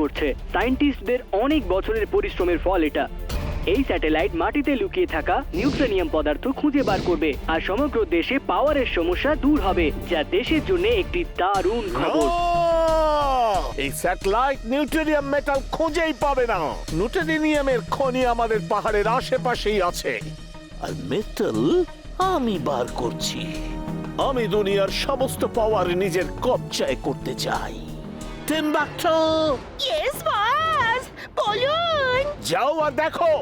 করছে। সায়েন্টিস্টদের অনেক বছরের পরিশ্রমের ফল এটা। এই স্যাটেলাইট মাটিতে লুকিয়ে থাকা নিউট্রোনিয়াম পদার্থ খুঁজে বার করবে আর সমগ্র দেশে পাওয়ারের সমস্যা দূর হবে, যা দেশের জন্য একটি দারুণ খবর। এই স্যাটেলাইট নিউট্রোনিয়াম মেটাল খুঁজেই পাবে না। নিউট্রোনিয়ামের খনি আমাদের পাহাড়ের আশেপাশেই আছে, আর মেটাল আমি বার করছি। আমি দুনিয়ার সমস্ত পাওয়ার নিজের কবজায় করতে চাই। টিম্বাকটু, ইয়েস বস, বলুন। যাও আর দেখো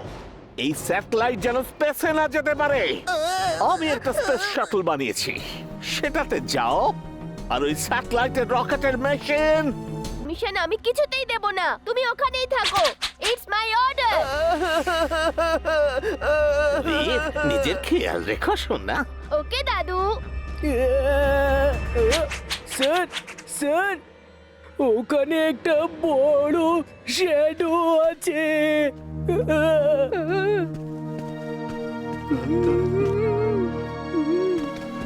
এই স্যাটেলাইট যেন স্পেসে না যেতে পারে। আমি একটা স্পেস শাটল বানিয়েছি, সেটাতে যাও আর ওই স্যাটেলাইটের রকেটের মেশিন। মিশন আমি কিছুতেই দেব না, তুমি ওখানেই থাকো। It's my order. নিজের খেয়াল রেখো সোনা। ওকে দাদু। স্যার, স্যার, ওখানে একটা বড় শ্যাডো আছে।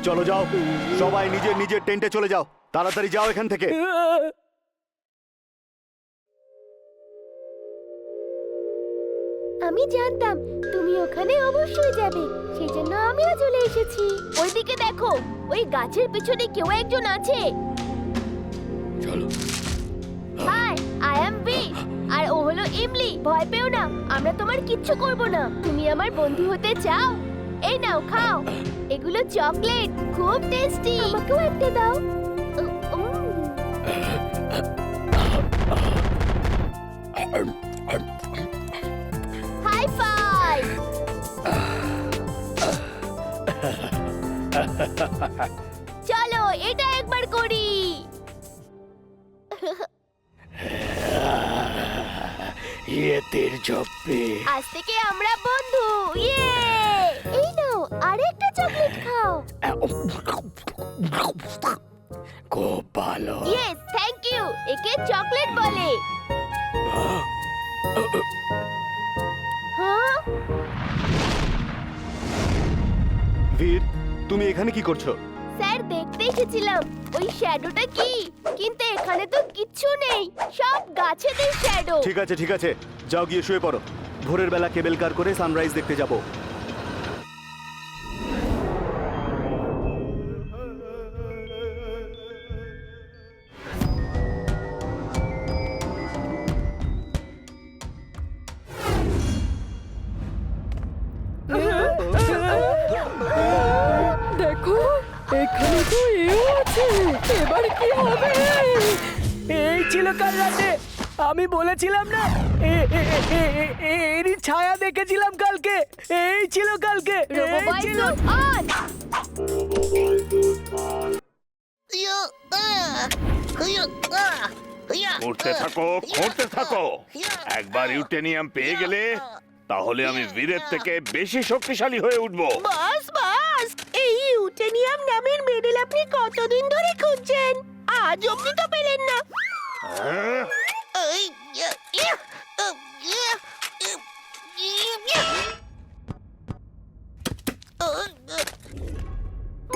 চলো যাও, সবাই নিজের নিজের টেন্টে চলে যাও, তাড়াতাড়ি যাও এখান থেকে। আমি জানতাম তুমি ওখানে অবশ্যই যাবে, সেজন্য আমিও চলে এসেছি। ওইদিকে দেখো, ওই গাছের পিছনে কেউ একজন আছে। চলো। হাই, আই অ্যাম বি, আর ও হলো ইমলি। ভয় পেও না, আমরা তোমার কিচ্ছু করব না। তুমি আমার বন্ধু হতে চাও? এই নাও, খাও। এগুলো চকলেট, খুব টেস্টি। আমাকেও একটা দাও। High five. চলো এটা একবার করি। ইয়েতের জব্বে আজ থেকে আমরা বন্ধু। ইয়ে! এই নাও আরেকটা চকলেট খাও। খুব ভালো। Yes, thank you. একে চকলেট বলে। হ্যাঁ? বীর, তুমি এখানে কি করছো? স্যার, দেখতে এসেছিলাম ওই শ্যাডোটা কি, কিন্তু এখানে তো কিচ্ছু নেই, সব গাছেদের শ্যাডো। ঠিক আছে ঠিক আছে, যাও গিয়ে শুয়ে পড়ো। ভোরের বেলা কেবল কার করে সানরাইজ দেখতে যাব। দেখো, এখানে তো এও আছে। এবার কি হবে? এই ছিল কাল রাতে, আমি বলেছিলাম না, এরই ছায়া দেখেছিলাম কালকে। এই ছিল কালকে, রোবো এই বয় ছিল। Suit on. করতে থাকো, করতে থাকো। একবার ইউটেনিয়াম পেয়ে গেলে তাহলে আমি বীরের থেকে বেশি শক্তিশালী হয়ে উঠবো। বাস বাস, এই ইউটেনিয়াম নামের মেডেল আপনি কতদিন ধরে খুঁজছেন? আজ অবধি তো পেলেন না। হ্যাঁ?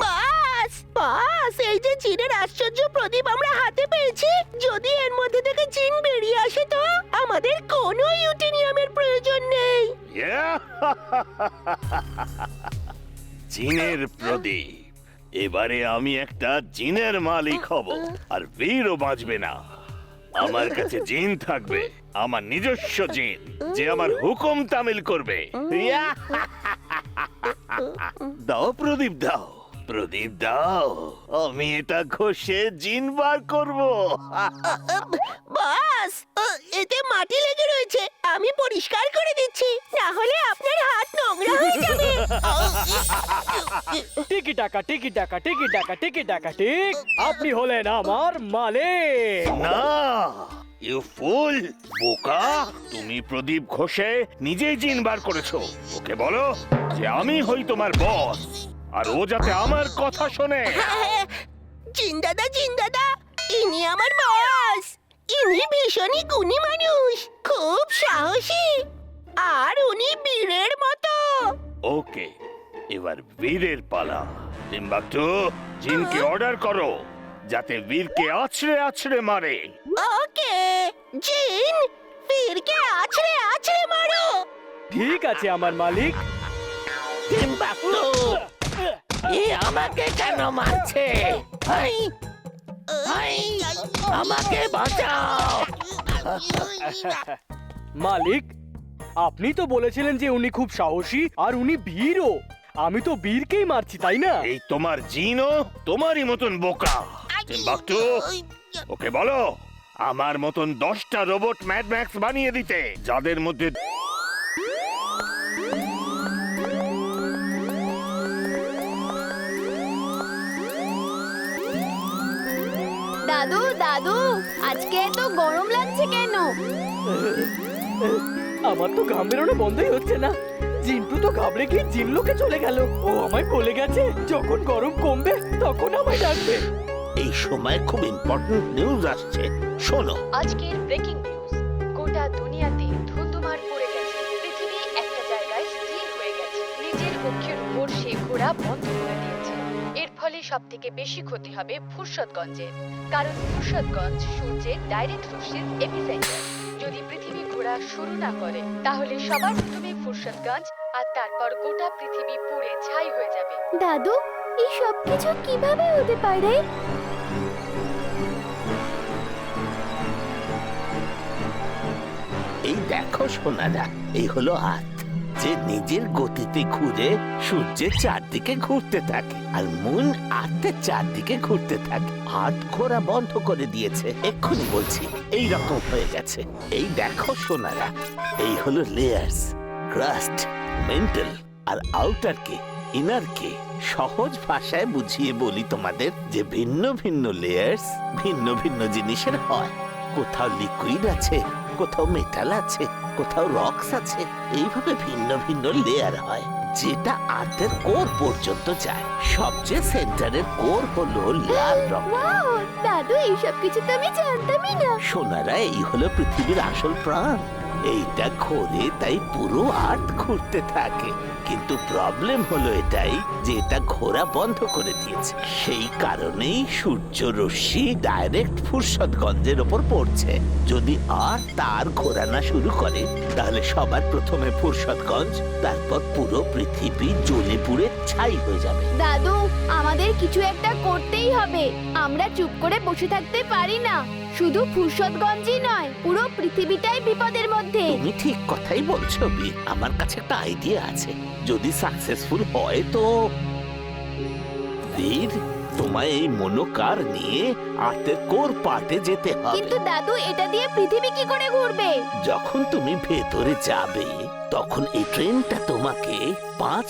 বাস বাস, এই যে জিনের আশ্চর্য প্রদীপ আমরা হাতে পেয়েছি, যদি এর মধ্যে থেকে জিন বেরিয়ে আসে তো আমাদের কোনো ইউটেনিয়ামের প্রয়োজন নেই। জিনের প্রদীপ, এবারে আমি একটা জিনের মালিক হব, আর বীরও বাঁচবে না। আমার কাছে জিন থাকবে, আমার নিজস্ব জিন, যে আমার হুকুম তামিল করবে। দাও প্রদীপ, দাও প্রদীপ, দাও। আমি এটা ঘষে জিন বার করব। বাস, এতে মাটি লেগে রয়েছে, আমি পরিষ্কার করে দিচ্ছি, না হলে আপনার হাত নোংরা হয়ে যাবে। টিকি টাকা, টিকি টাকা, টিকি টাকা, টিকি টাকা, ঠিক। আপনি হলেন আমার মালিক। না, ইউ ফুল, বোকা। তুমি প্রদীপ ঘষে নিজেই জিন বার করেছো। ওকে বলো যে আমি হই তোমার বস, আর ও যাতে আমার কথা শোনে। জিন দাদা, ইনি আমার বস। ইনি ভীষণই গুণী মানুষ, খুব সাহসী, আর উনি বীরের মতো। ওকে, এবার বীরের পালা। টিম্বাকটু, জিনকে অর্ডার করো যাতে বীরকে আছড়ে আছড়ে মারে। ওকে জিন, বীরকে আছড়ে আছড়ে মারো। ঠিক আছে আমার মালিক। টিম্বাকটু, এ আমাকে কেন মারছে? হাই হাই, আমাকে বাঁচাও। মালিক, আপনি তো বলেছিলেন যে উনি খুব সাহসী আর উনি বীরও। আমি তো বীরকেই মারছি, তাই না? এই তোমার জিনও তোমারই মতন বোকা। টিম্বাকটু, ওকে বলো আমার মতন 10টা রোবট ম্যাড ম্যাক্স বানিয়ে দিতে, যাদের মধ্যে দাদু দাদু, আজকে এত গরম লাগছে কেন? আমার তো ঘাম বেরোনো বন্ধই হচ্ছে না। জিন্টু তো ঘাবড়ে গিয়ে জিনলোকে চলে গেল। ও আমায় বলে গেছে যখন গরম কমবে তখন আমায় ডাকবে। এই সময় খুব ইম্পর্টেন্ট নিউজ আসছে, শোনো। আজকের ব্রেকিং নিউজ, গোটা দুনিয়াতে ধুন্ধুমার পড়ে গেছে। পৃথিবী একটা জায়গায় স্থির হয়ে গেছে। নিজের অক্ষের উপর সে ঘোরা বন্ধ করে দিয়েছে। এর ফলে সবথেকে বেশি ক্ষতি হবে ফুরসতগঞ্জের, কারণ ফুরসতগঞ্জ সূর্যের ডাইরেক্ট রশ্মির এপিসেন্টার। যদি পৃথিবী ঘোরা শুরু না করে তাহলে সবার প্রথমে ফুরসতগঞ্জ আর তারপর গোটা পৃথিবী পুড়ে ছাই হয়ে যাবে। দাদু, এই সব কিছু কিভাবে হতে পারে? এই দেখো সোনারা, এই হলো আর্থ, যে নিজের গতিতে ঘুরে সূর্যের চারদিকে ঘুরতে থাকে, আর মুন আর্থের চারদিকে ঘুরতে থাকে। আর্থ ঘোরা বন্ধ করে দিয়েছে, এক্ষুনি বলছি এই রকম হয়ে গেছে। এই দেখো সোনারা, এই হলো লেয়ার্স, ক্রাস্ট, মেন্টাল আর আউটার কে, ইনার কে। সহজ ভাষায় বুঝিয়ে বলি তোমাদের যে ভিন্ন ভিন্ন লেয়ার্স ভিন্ন ভিন্ন জিনিসের হয়। কোথাও লিকুইড আছে, কোথাও মেটাল আছে, কোথাও রক্স আছে। এইভাবে ভিন্ন ভিন্ন লেয়ার হয়, যেটা আর্থের কোর পর্যন্ত যায়। সবচেয়ে সেন্টারের কোর হলো লাল রং। ওয়াও, দাদু, এই সব কিছু তো আমি জানতামই না। সোনারা, এই হলো পৃথিবীর আসল প্রাণ। এইটা ঘোরে, তাই পুরো আর্থ ঘুরতে থাকে। কিন্তু প্রবলেম হলো এটাই যে এটা ঘোরা বন্ধ করে দিয়েছে। সেই কারণেই সূর্য রশ্মি ডাইরেক্ট ফুরসতগঞ্জের ওপর পড়ছে। যদি আর তার ঘোরা না শুরু করে তাহলে সবার প্রথমে ফুরসতগঞ্জ, তারপর পুরো পৃথিবী জ্বলে পুড়ে ছাই হয়ে যাবে। দাদু, আমাদের কিছু একটা করতেই হবে। আমরা চুপ করে বসে থাকতে পারি না। শুধু ফুরসতগঞ্জই নয়, পুরো পৃথিবীটাই বিপদের মধ্যে। তুমি ঠিক কথাই বলছো বীর। আমার কাছে একটা আইডিয়া আছে, যদি সাকসেসফুল হয় তো। বীর, তোমায় এই মনোকার নিয়ে আর্থের কোর পার্টে যেতে হবে। কিন্তু দাদু, এটা দিয়ে পৃথিবী কি করে ঘুরবে? যখন তুমি ভেতরে যাবে তখন এই ট্রেনটা তোমাকে 5